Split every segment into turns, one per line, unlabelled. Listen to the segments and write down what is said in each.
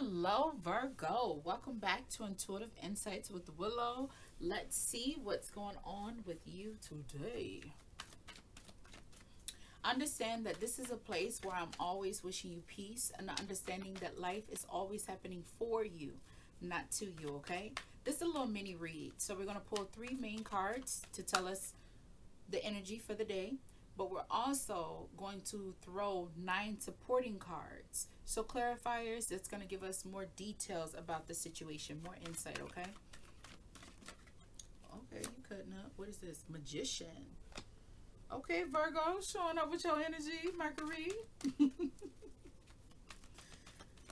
Hello, Virgo. Welcome back to Intuitive Insights with Willow. Let's see what's going on with you today. Understand that this is a place where I'm always wishing you peace and understanding that life is always happening for you, not to you, okay? This is a little mini read. So, we're going to pull three main cards to tell us the energy for the day, but we're also going to throw nine supporting cards. So clarifiers, that's going to give us more details about the situation, more insight, okay? Okay, you cutting up. What is this? Magician. Okay, Virgo, showing up with your energy, Mercury.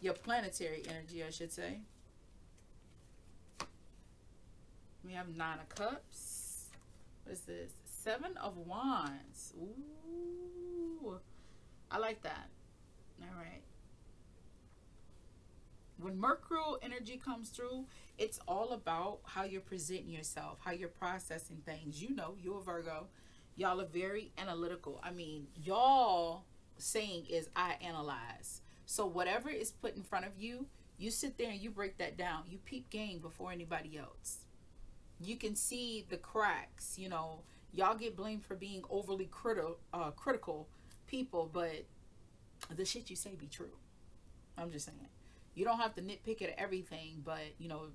Your planetary energy, I should say. We have Nine of Cups. What is this? Seven of Wands. Ooh. I like that. All right. When Mercurial energy comes through, it's all about how you're presenting yourself, how you're processing things. You know, you're a Virgo. Y'all are very analytical. I mean, y'all saying is I analyze. So whatever is put in front of you, you sit there and you break that down. You peep game before anybody else. You can see the cracks, you know. Y'all get blamed for being overly critical people, but the shit you say be true. I'm just saying. You don't have to nitpick at everything, but, you know,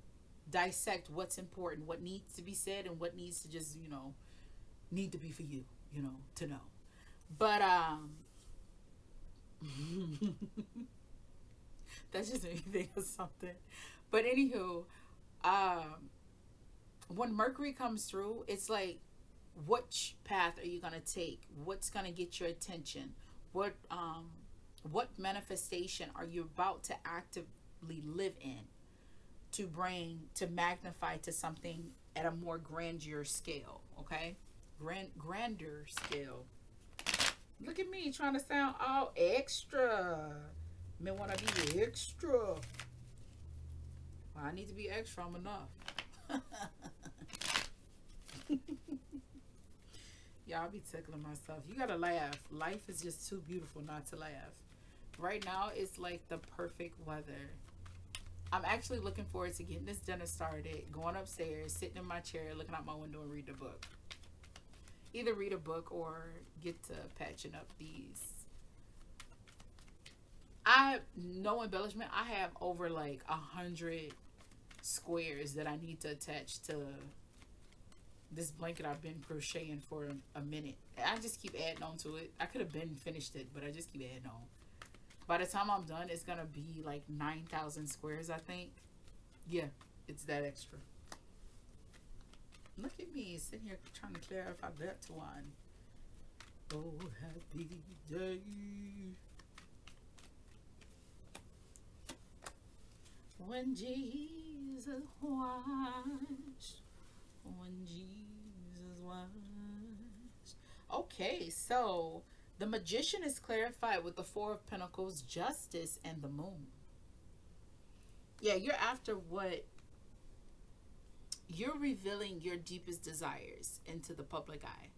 dissect what's important, what needs to be said, and what needs to just, you know, need to be for you, you know, to know. But, that's just me think of something. But, anywho, um, when Mercury comes through, it's like, which path are you gonna take? What's gonna get your attention? What manifestation are you about to actively live in to magnify to something at a more grandeur scale? Okay, grander scale. Look at me trying to sound all extra. Me wanna be extra. Well, I need to be extra. I'm enough. Y'all be tickling myself. You gotta laugh. Life is just too beautiful not to laugh. Right now, it's like the perfect weather. I'm actually looking forward to getting this dinner started, going upstairs, sitting in my chair, looking out my window and read a book. Either read a book or get to patching up these. I no embellishment. I have over like 100 squares that I need to attach to this blanket I've been crocheting for a minute. I just keep adding on to it. I could have been finished it, but I just keep adding on. By the time I'm done, it's gonna be like 9,000 squares, I think. Yeah, it's that extra. Look at me sitting here trying to clarify that to one. Oh, happy day. When Jesus washed. When Jesus washed. Okay, so the magician is clarified with the Four of Pentacles, Justice, and the Moon. Yeah, you're after what you're revealing your deepest desires into the public eye.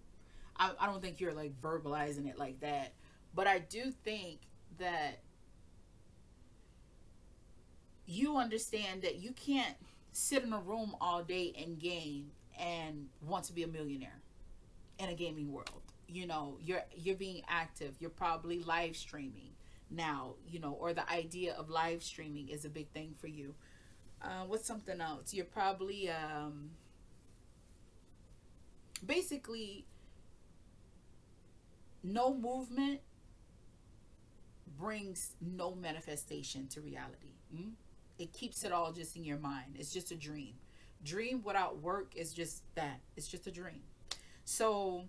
I don't think you're like verbalizing it like that, but I do think that you understand that you can't sit in a room all day and game and want to be a millionaire in a gaming world. You know, you're being active. You're probably live streaming now, you know, or the idea of live streaming is a big thing for you. What's something else? You're probably basically no movement brings no manifestation to reality. It keeps it all just in your mind. It's just a dream. Dream without work is just that. It's just a dream. So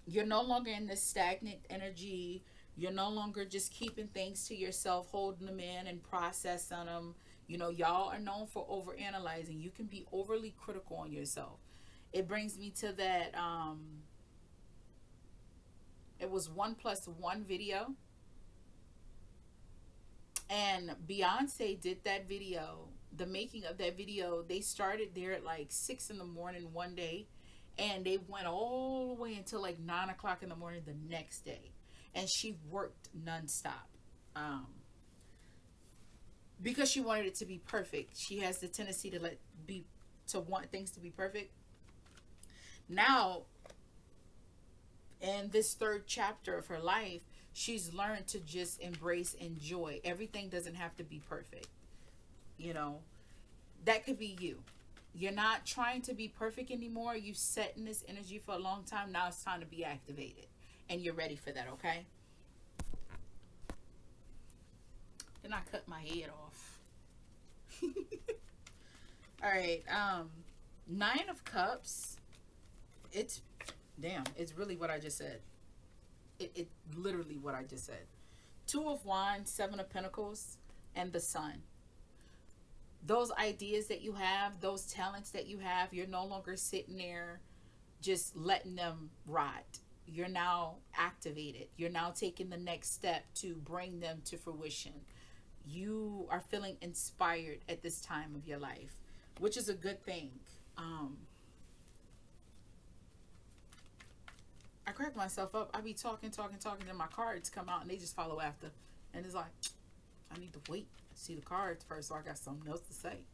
you're no longer in this stagnant energy. You're no longer just keeping things to yourself, holding them in and processing them. You know, y'all are known for overanalyzing. You can be overly critical on yourself. It brings me to that. It was 1+1 video, and Beyonce did that video. The making of that video, they started there at like 6 in the morning one day, and they went all the way until like 9 o'clock in the morning the next day, and she worked nonstop. Um, because she wanted it to be perfect. She has the tendency to want things to be perfect. Now, in this third chapter of her life, she's learned to just embrace enjoy. Everything doesn't have to be perfect. You know, that could be you. You're not trying to be perfect anymore. You set in this energy for a long time. Now it's time to be activated. And you're ready for that, okay? Then I cut my head off. All right. Nine of Cups. It's it's really what I just said. It literally what I just said. Two of Wands, Seven of Pentacles, and the Sun. Those ideas that you have, those talents that you have, you're no longer sitting there just letting them rot. You're now activated. You're now taking the next step to bring them to fruition. You are feeling inspired at this time of your life, which is a good thing. I crack myself up. I be talking, then my cards come out and they just follow after. And it's like, I need to wait, see the cards first so I got something else to say.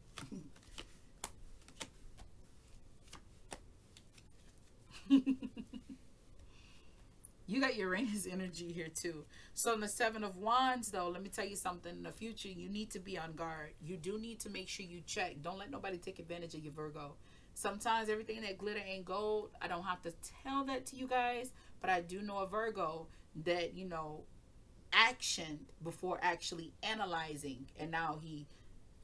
You got Uranus energy here too. So in the Seven of Wands though, let me tell you something. In the future, you need to be on guard. You do need to make sure you check. Don't let nobody take advantage of your Virgo. Sometimes everything that glitter ain't gold. I don't have to tell that to you guys, but I do know a Virgo that, actioned before actually analyzing, and now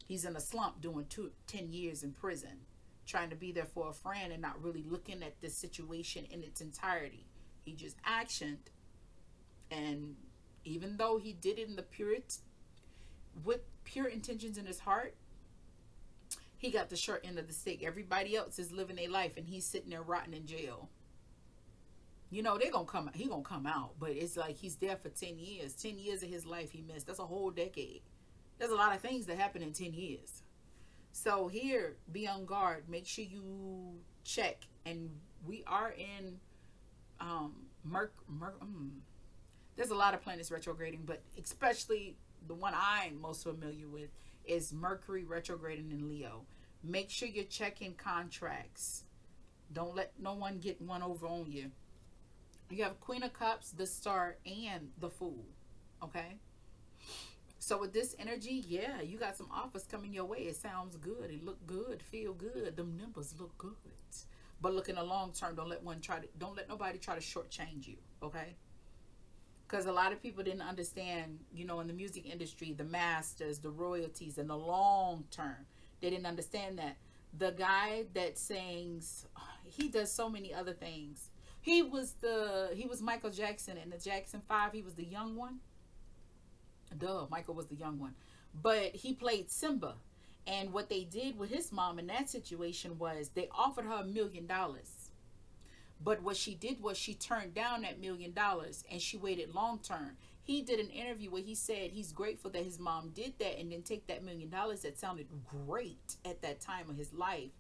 he's in a slump doing 10 years in prison, trying to be there for a friend and not really looking at the situation in its entirety. He just actioned, and even though he did it in the with pure intentions in his heart, he got the short end of the stick. Everybody else is living their life and he's sitting there rotting in jail. He gonna come out, but it's like he's there for 10 years. 10 years of his life he missed. That's a whole decade. There's a lot of things that happen in 10 years. So here, be on guard. Make sure you check. And we are in there's a lot of planets retrograding, but especially the one I'm most familiar with is Mercury retrograding in Leo. Make sure you're checking contracts. Don't let no one get one over on you. You have Queen of Cups, the Star, and the Fool. Okay? So with this energy, yeah, you got some offers coming your way. It sounds good. It look good. Feel good. Them numbers look good. But look in the long term. Don't let nobody try to shortchange you. Okay? Because a lot of people didn't understand, in the music industry, the masters, the royalties, and the long term. They didn't understand that. The guy that sings, he does so many other things. He was Michael Jackson in the Jackson 5. He was the young one. Michael was the young one. But he played Simba. And what they did with his mom in that situation was they offered her $1 million. But what she did was she turned down that $1 million and she waited long term. He did an interview where he said he's grateful that his mom did that and then take that $1 million that sounded great at that time of his life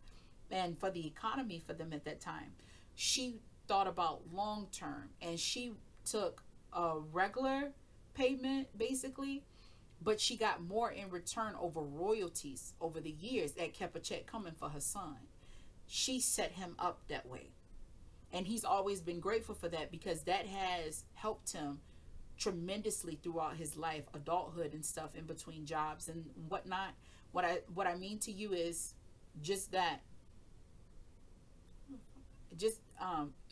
and for the economy for them at that time. She thought about long term and she took a regular payment basically, but she got more in return over royalties over the years that kept a check coming for her son. She set him up that way. And he's always been grateful for that because that has helped him tremendously throughout his life, adulthood and stuff in between jobs and whatnot. What I mean to you is just that. Just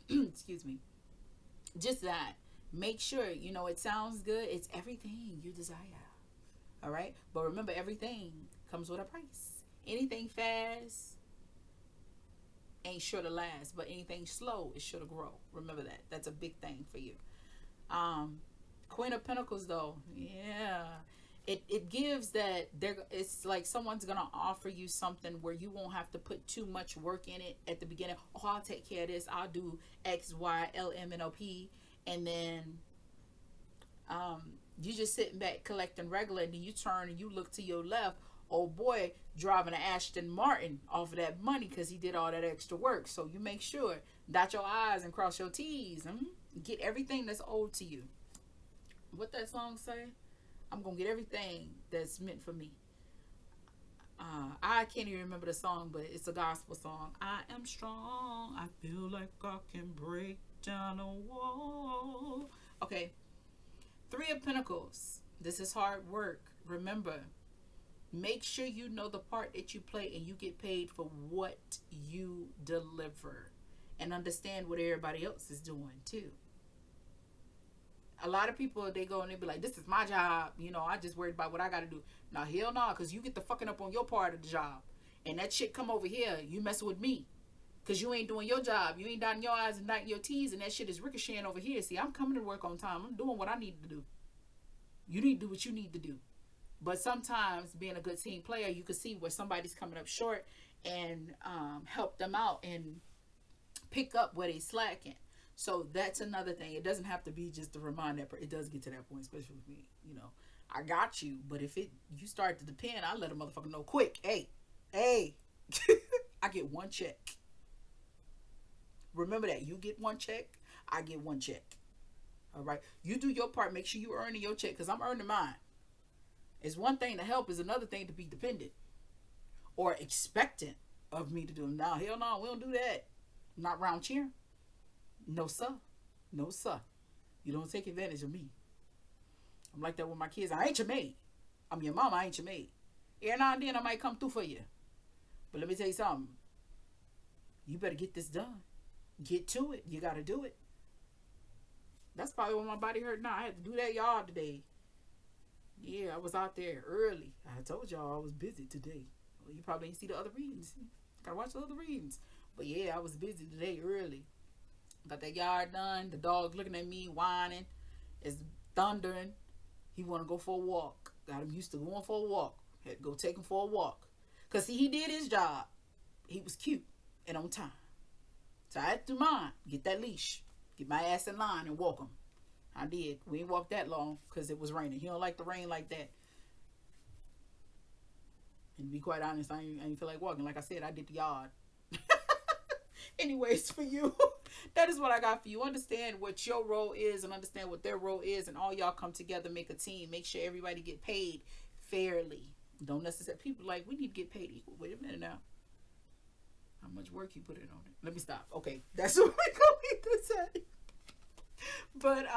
excuse me. Just that. Make sure, it sounds good. It's everything you desire. All right? But remember, everything comes with a price. Anything fast ain't sure to last, but anything slow is sure to grow. Remember that. That's a big thing for you. Queen of Pentacles, though, yeah, it gives that it's like someone's gonna offer you something where you won't have to put too much work in it at the beginning. Oh, I'll take care of this. I'll do X, Y, L, M, and O, P, and then you just sitting back collecting regular, and then you turn and you look to your left. Oh boy, driving an Aston Martin off of that money because he did all that extra work. So you make sure, dot your I's and cross your T's. Get everything that's owed to you. What that song say? I'm going to get everything that's meant for me. I can't even remember the song, but it's a gospel song. I am strong. I feel like I can break down a wall. Okay. Three of Pentacles. This is hard work. Remember, make sure you know the part that you play and you get paid for what you deliver. And understand what everybody else is doing too. A lot of people, they go and they be like, this is my job. You know, I just worried about what I got to do. Now, hell no, because you get the fucking up on your part of the job. And that shit come over here, you messing with me. Because you ain't doing your job. You ain't dotting your I's and dotting your T's. And that shit is ricocheting over here. See, I'm coming to work on time. I'm doing what I need to do. You need to do what you need to do. But sometimes, being a good team player, you can see where somebody's coming up short and help them out and pick up where they slacking. So that's another thing. It doesn't have to be just to remind that. It does get to that point, especially with me. You know, I got you. But if you start to depend, I let a motherfucker know quick. Hey, I get one check. Remember that. You get one check, I get one check. All right. You do your part. Make sure you earning your check, because I'm earning mine. It's one thing to help. It's another thing to be dependent or expectant of me to do. Now, hell no, we don't do that. Not round here. No, sir. No, sir. You don't take advantage of me. I'm like that with my kids. I ain't your maid. I'm your mama. I ain't your maid. Every now and then I might come through for you. But let me tell you something. You better get this done. Get to it. You got to do it. That's probably why my body hurt now. I had to do that yard today. Yeah, I was out there early. I told y'all I was busy today. Well, you probably didn't see the other readings. Gotta watch the other readings. But yeah, I was busy today early. Got that yard done. The dog looking at me, whining. It's thundering. He want to go for a walk. Got him used to going for a walk. Had to go take him for a walk. Because, see, he did his job. He was cute and on time. So I had to do mine. Get that leash. Get my ass in line and walk him. I did. We ain't walked that long because it was raining. He don't like the rain like that. And to be quite honest, I ain't feel like walking. Like I said, I did the yard. Anyways, for you, that is what I got for you. Understand what your role is and understand what their role is, and all y'all come together, make a team. Make sure everybody get paid fairly. Don't necessarily, people like, we need to get paid equal. Wait a minute now. How much work you put in on it? Let me stop. Okay, that's what we're going to say. But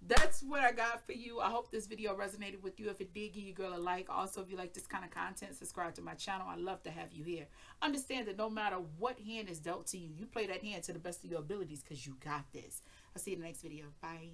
that's what I got for you. I hope this video resonated with you. If it did, give your girl a like. Also, if you like this kind of content, subscribe to my channel. I love to have you here. Understand that no matter what hand is dealt to you, you play that hand to the best of your abilities, because you got this. I'll see you in the next video. Bye.